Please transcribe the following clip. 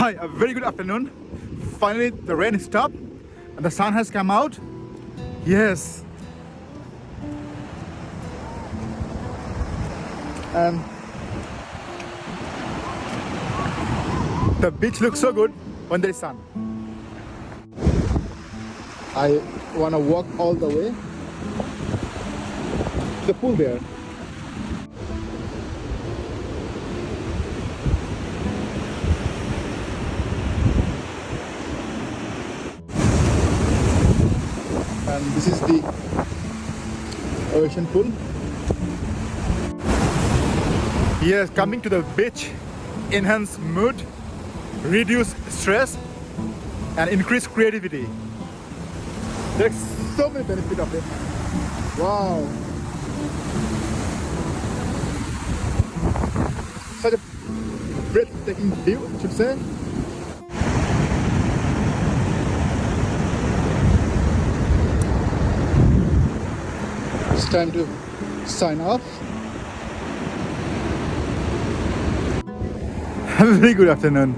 Hi, a very good afternoon. Finally, the rain stopped and the sun has come out. Yes. And the beach looks so good when there is sun. I want to walk all the way to the pool there. And this is the ocean pool. Yes, coming to the beach enhance mood, reduce stress, and increase creativity. There's so many benefits of it. Wow. Such a breathtaking view, I should say. It's time to sign off. Have a very good afternoon.